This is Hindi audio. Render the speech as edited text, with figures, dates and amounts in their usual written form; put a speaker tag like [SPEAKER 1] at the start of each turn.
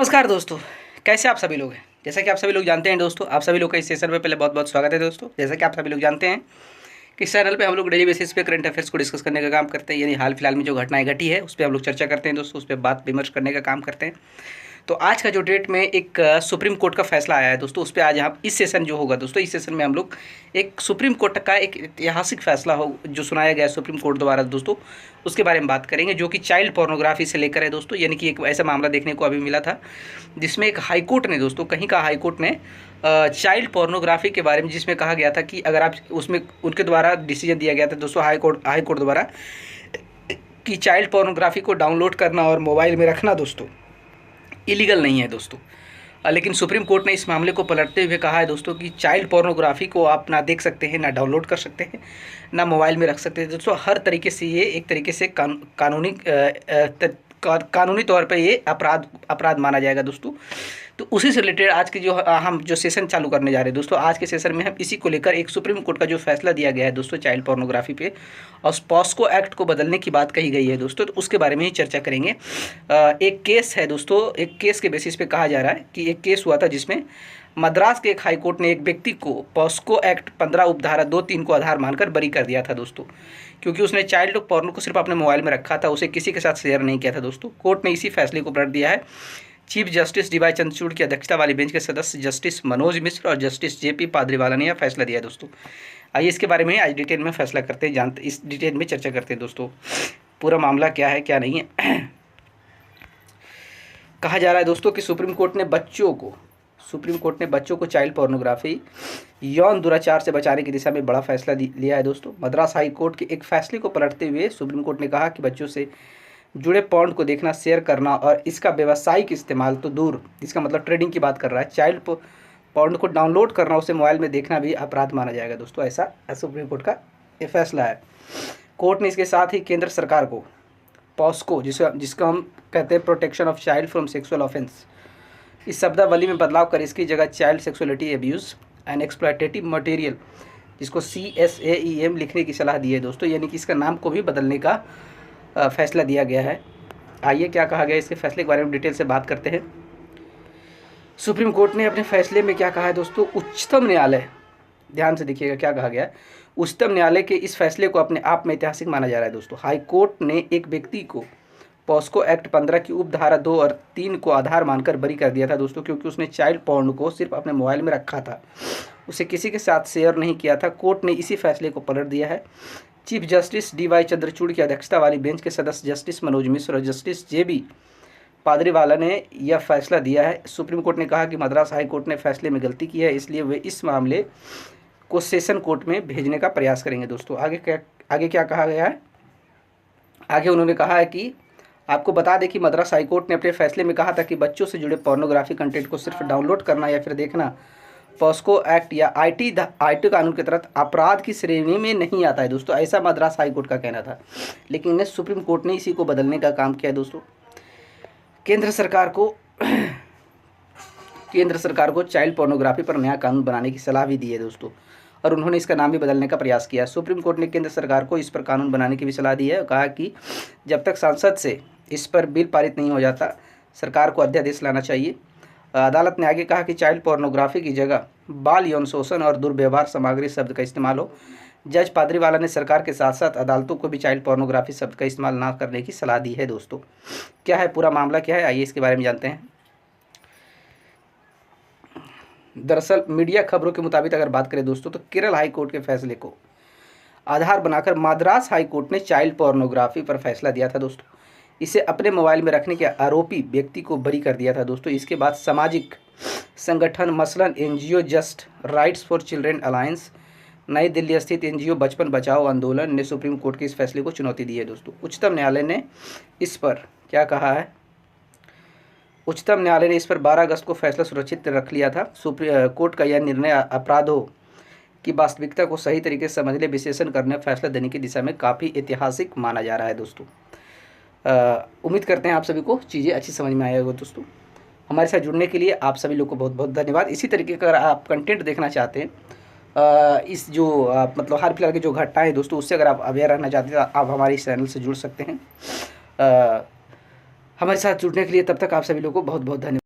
[SPEAKER 1] नमस्कार दोस्तों, कैसे आप सभी लोग हैं। जैसा कि आप सभी लोग जानते हैं दोस्तों, आप सभी लोग का इस सेशन में पहले बहुत बहुत स्वागत है दोस्तों। जैसा कि आप सभी लोग जानते हैं कि इस चैनल पे हम लोग डेली बेसिस पे करंट अफेयर्स को डिस्कस करने का काम करते हैं, यानी हाल फिलहाल में जो घटनाएं घटी है उस पर हम लोग चर्चा करते हैं दोस्तों, उस पर बात विमर्श करने का काम करते हैं। तो आज का जो डेट में एक सुप्रीम कोर्ट का फैसला आया है दोस्तों, उस पर आज हम इस सेशन जो होगा दोस्तों, इस सेशन में हम लोग एक सुप्रीम कोर्ट का एक ऐतिहासिक फैसला हो जो सुनाया गया है सुप्रीम कोर्ट द्वारा दोस्तों, उसके बारे में बात करेंगे, जो कि चाइल्ड पोर्नोग्राफी से लेकर है दोस्तों। यानी कि एक ऐसा मामला देखने को अभी मिला था जिसमें एक हाई कोर्ट ने दोस्तों, कहीं का हाई कोर्ट ने चाइल्ड पोर्नोग्राफी के बारे में, जिसमें कहा गया था कि अगर आप उसमें उनके द्वारा डिसीजन दिया गया था दोस्तों हाई कोर्ट द्वारा, कि चाइल्ड पोर्नोग्राफी को डाउनलोड करना और मोबाइल में रखना दोस्तों इलीगल नहीं है दोस्तों। लेकिन सुप्रीम कोर्ट ने इस मामले को पलटते हुए कहा है दोस्तों कि चाइल्ड पोर्नोग्राफी को आप ना देख सकते हैं, ना डाउनलोड कर सकते हैं, ना मोबाइल में रख सकते हैं दोस्तों। हर तरीके से ये एक तरीके से कानूनी तौर पे ये अपराध माना जाएगा दोस्तों। तो उसी से रिलेटेड आज की जो हम जो सेशन चालू करने जा रहे हैं दोस्तों, आज के सेशन में हम इसी को लेकर एक सुप्रीम कोर्ट का जो फैसला दिया गया है दोस्तों चाइल्ड पोर्नोग्राफी पे, और पॉस्को एक्ट को बदलने की बात कही गई है दोस्तों, तो उसके बारे में ही चर्चा करेंगे। एक केस है दोस्तों, एक केस के बेसिस पे कहा जा रहा है कि एक केस हुआ था जिसमें मद्रास के एक हाई कोर्ट ने एक व्यक्ति को पॉस्को एक्ट 15 उपधारा 2-3 को आधार मानकर बरी कर दिया था दोस्तों, क्योंकि उसने चाइल्ड पोर्नो को सिर्फ अपने मोबाइल में रखा था, उसे किसी के साथ शेयर नहीं किया था दोस्तों। कोर्ट ने इसी फैसले को पलट दिया है। Chief justice D Y Chandrachud की अध्यक्षता वाली बेंच के सदस्य जस्टिस मनोज मिश्र और जस्टिस जे.पी. पाद्रीवाला ने यह फैसला दिया दोस्तों। आइए इसके बारे में आज डिटेल में फैसला करते हैं, जानते इस डिटेल में चर्चा करते हैं दोस्तों, पूरा मामला क्या है क्या नहीं है। कहा जा रहा है दोस्तों कि सुप्रीम कोर्ट ने बच्चों को चाइल्ड पोर्नोग्राफी, यौन दुराचार से बचाने की दिशा में बड़ा फैसला लिया है दोस्तों। मद्रास हाई कोर्ट के एक फैसले को पलटते हुए सुप्रीम कोर्ट ने कहा कि बच्चों से जुड़े पॉर्न को देखना, शेयर करना और इसका व्यावसायिक इस्तेमाल तो दूर, इसका मतलब ट्रेडिंग की बात कर रहा है, चाइल्ड पॉर्न को डाउनलोड करना, उसे मोबाइल में देखना भी अपराध माना जाएगा दोस्तों। ऐसा सुप्रीम कोर्ट का ये फैसला है। कोर्ट ने इसके साथ ही केंद्र सरकार को पॉस्को, जिसको हम कहते हैं protection of child from sexual offence, इस शब्दावली में बदलाव कर इसकी जगह child sexuality abuse and exploitative material, जिसको CSAEM लिखने की सलाह दी है दोस्तों। यानी कि इसका नाम को भी बदलने का फैसला दिया गया है। आइए क्या कहा गया इसके फैसले के बारे में डिटेल से बात करते हैं। सुप्रीम कोर्ट ने अपने फैसले में क्या कहा है दोस्तों, उच्चतम न्यायालय, ध्यान से देखिएगा क्या कहा गया है, उच्चतम न्यायालय के इस फैसले को अपने आप में ऐतिहासिक माना जा रहा है दोस्तों। हाई कोर्ट ने एक व्यक्ति को पॉस्को एक्ट 15 की उपधारा 2 और 3 को आधार मानकर बरी कर दिया था दोस्तों, क्योंकि उसने चाइल्ड पॉर्न को सिर्फ अपने मोबाइल में रखा था, उसे किसी के साथ शेयर नहीं किया था। कोर्ट ने इसी फैसले को पलट दिया है। Chief justice D Y Chandrachud की अध्यक्षता वाली बेंच के सदस्य जस्टिस मनोज मिश्र और जस्टिस जे.बी. पाद्रीवाला ने यह फैसला दिया है। सुप्रीम कोर्ट ने कहा कि मद्रास हाई कोर्ट ने फैसले में गलती की है, इसलिए वे इस मामले को सेशन कोर्ट में भेजने का प्रयास करेंगे दोस्तों। आगे क्या कहा गया है, आगे उन्होंने कहा है कि आपको बता दें कि मद्रास हाई कोर्ट ने अपने फैसले में कहा था कि बच्चों से जुड़े पोर्नोग्राफी कंटेंट को सिर्फ डाउनलोड करना या फिर देखना पॉस्को एक्ट या आईटी कानून के तहत अपराध की श्रेणी में नहीं आता है दोस्तों। ऐसा मद्रास हाई कोर्ट का कहना था, लेकिन सुप्रीम कोर्ट ने इसी को बदलने का काम किया है दोस्तों। केंद्र सरकार को चाइल्ड पोर्नोग्राफी पर नया कानून बनाने की सलाह भी दी है दोस्तों, और उन्होंने इसका नाम भी बदलने का प्रयास किया। सुप्रीम कोर्ट ने केंद्र सरकार को इस पर कानून बनाने की भी सलाह दी है और कहा कि जब तक संसद से इस पर बिल पारित नहीं हो जाता, सरकार को अध्यादेश लाना चाहिए। अदालत ने आगे कहा कि चाइल्ड पोर्नोग्राफी की जगह बाल यौन शोषण और दुर्व्यवहार सामग्री शब्द का इस्तेमाल हो। जज पाद्रीवाला ने सरकार के साथ साथ अदालतों को भी चाइल्ड पोर्नोग्राफी शब्द का इस्तेमाल ना करने की सलाह दी है दोस्तों। क्या है पूरा मामला, क्या है, आइए इसके बारे में जानते हैं। दरअसल मीडिया खबरों के मुताबिक अगर बात करें दोस्तों, तो केरल हाई कोर्ट के फैसले को आधार बनाकर मद्रास हाई कोर्ट ने चाइल्ड पोर्नोग्राफी पर फैसला दिया था दोस्तों। इसे अपने मोबाइल में रखने के आरोपी व्यक्ति को बरी कर दिया था दोस्तों। इसके बाद सामाजिक संगठन मसलन NGO just rights for children alliance, नई दिल्ली स्थित एनजीओ बचपन बचाओ आंदोलन ने सुप्रीम कोर्ट के इस फैसले को चुनौती दी है दोस्तों। उच्चतम न्यायालय ने इस पर क्या कहा है, उच्चतम न्यायालय ने इस पर 12 अगस्त को फैसला सुरक्षित रख लिया था। सुप्रीम कोर्ट का यह निर्णय अपराधों की वास्तविकता को सही तरीके से समझने, विश्लेषण करने, फैसला देने की दिशा में काफ़ी ऐतिहासिक माना जा रहा है दोस्तों। उम्मीद करते हैं आप सभी को चीज़ें अच्छी समझ में आएगा दोस्तों। हमारे साथ जुड़ने के लिए आप सभी लोग को बहुत बहुत धन्यवाद। इसी तरीके का अगर आप कंटेंट देखना चाहते हैं, इस जो मतलब हाल फिलहाल की जो घटनाएं दोस्तों, उससे अगर आप अवेयर रहना चाहते हैं तो आप हमारे इस चैनल से जुड़ सकते हैं। हमारे साथ जुड़ने के लिए तब तक आप सभी लोगों को बहुत बहुत धन्यवाद।